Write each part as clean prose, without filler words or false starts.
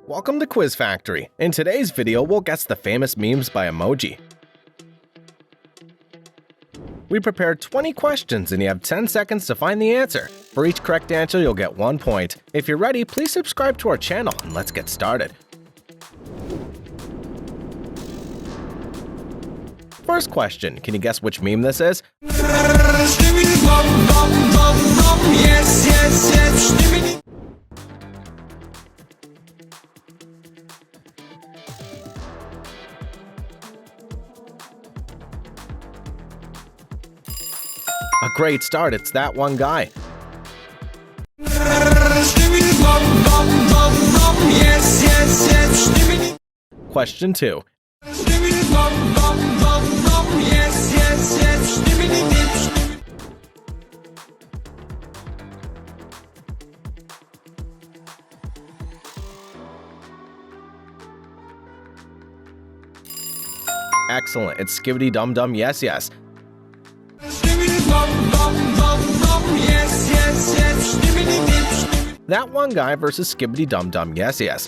Welcome to Quiz Factory. In today's video, we'll guess the famous memes by Emoji. We prepared 20 questions and you have 10 seconds to find the answer. For each correct answer, you'll get 1 point. If you're ready, please subscribe to our channel and let's get started. First question, can you guess which meme this is? A great start, it's that one guy. Question 2. Excellent, it's Skibidi Dum Dum Yes Yes. That one guy versus Skibidi Dum Dum Yes Yes.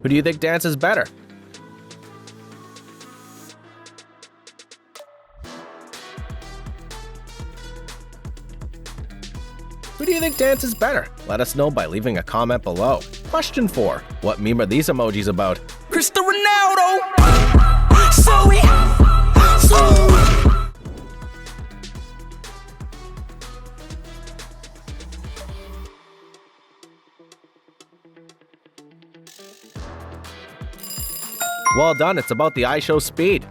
Who do you think dances better? Who do you think dances better? Let us know by leaving a comment below. Question 4. What meme are these emojis about? Cristiano Ronaldo. Well done, it's about the iShow Speed.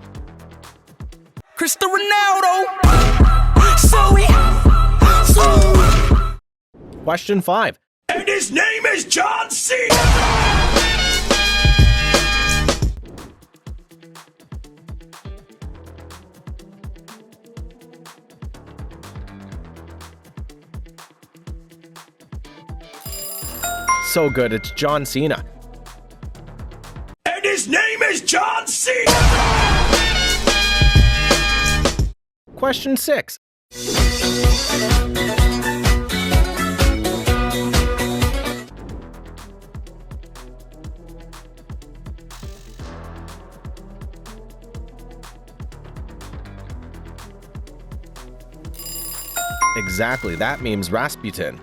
Cristiano Ronaldo. Question 5. And his name is John C. So good, it's John Cena. And his name is John C. Question 6. Exactly, that meme's Rasputin.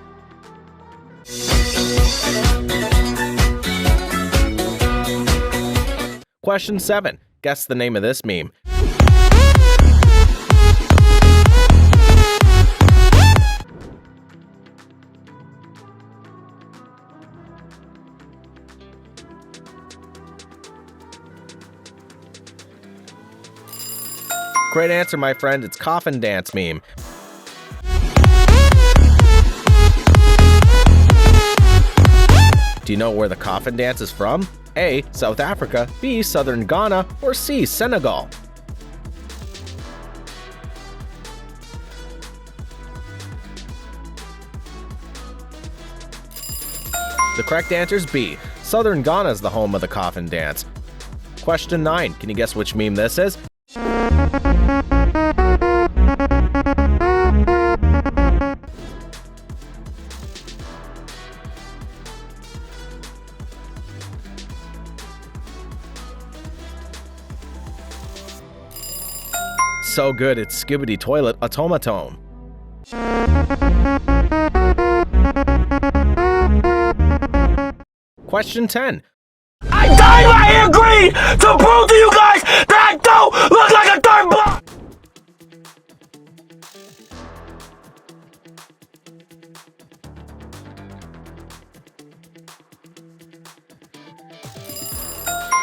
Question 7. Guess the name of this meme. Great answer, my friend. It's coffin dance meme. Do you know where the coffin dance is from? A. South Africa, B. Southern Ghana, or C. Senegal? The correct answer is B. Southern Ghana is the home of the coffin dance. Question 9. Can you guess which meme this is? So good, it's Skibidi Toilet Automaton. Question 10. I dyed my hair green to prove to you guys that I don't look like a third block.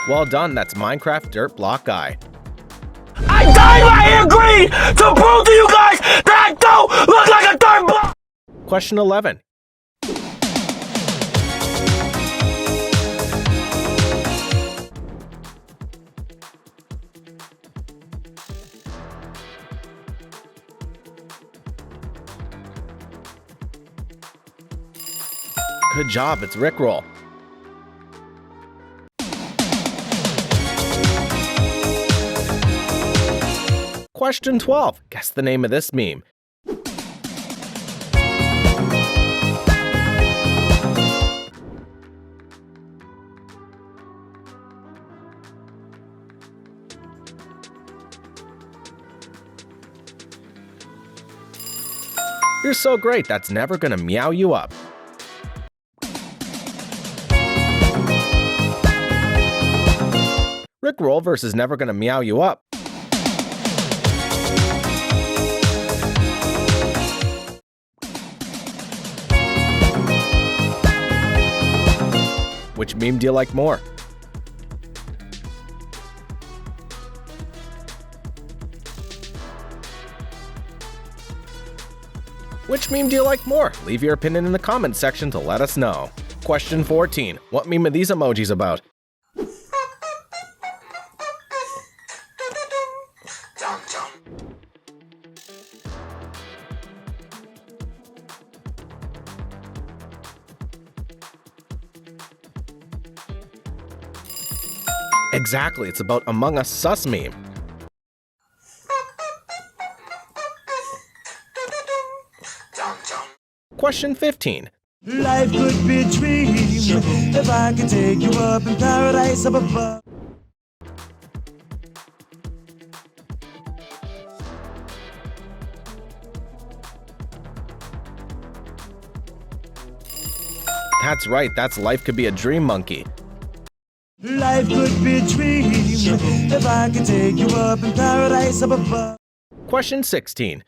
Well done, that's Minecraft Dirt Block Guy. I dyed my hair green to prove to you guys that I don't look like a third block. Question 11. Good job, it's Rickroll. Question 12. Guess the name of this meme. You're so great, that's never gonna meow you up. Rickroll versus never gonna meow you up. Which meme do you like more? Which meme do you like more? Leave your opinion in the comments section to let us know. Question 14. What meme are these emojis about? Exactly, it's about Among Us sus meme. Question 15. Life could be a dream if I could take you up in paradise up above. That's right, that's Life Could Be a Dream Monkey. Life could be a dream if I could take you up in paradise up above. Question 16.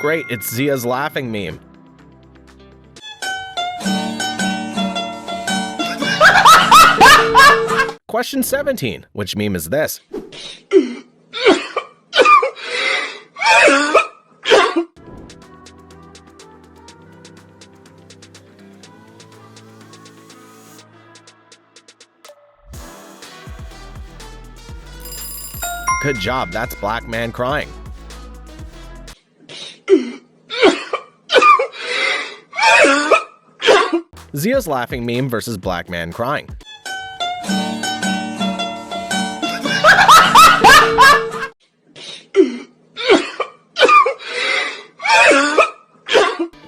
Great, it's Zia's laughing meme. Question 17. Which meme is this? Good job, that's Black Man crying. Zia's laughing meme versus Black Man crying.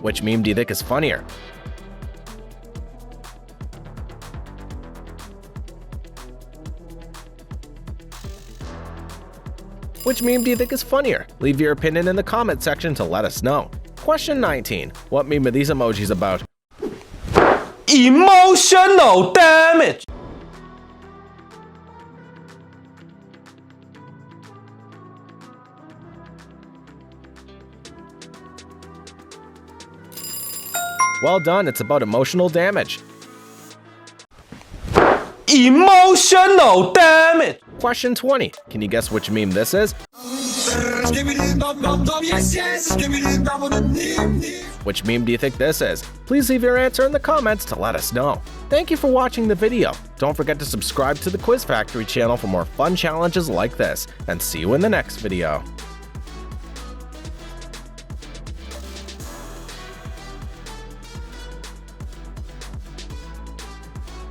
Which meme do you think is funnier? Which meme do you think is funnier? Leave your opinion in the comment section to let us know. Question 19. What meme are these emojis about? Emotional damage. Well done, it's about emotional damage. Emotional damage. Question 20. Can you guess which meme this is? Which meme do you think this is? Please leave your answer in the comments to let us know. Thank you for watching the video. Don't forget to subscribe to the Quiz Factory channel for more fun challenges like this, and see you in the next video.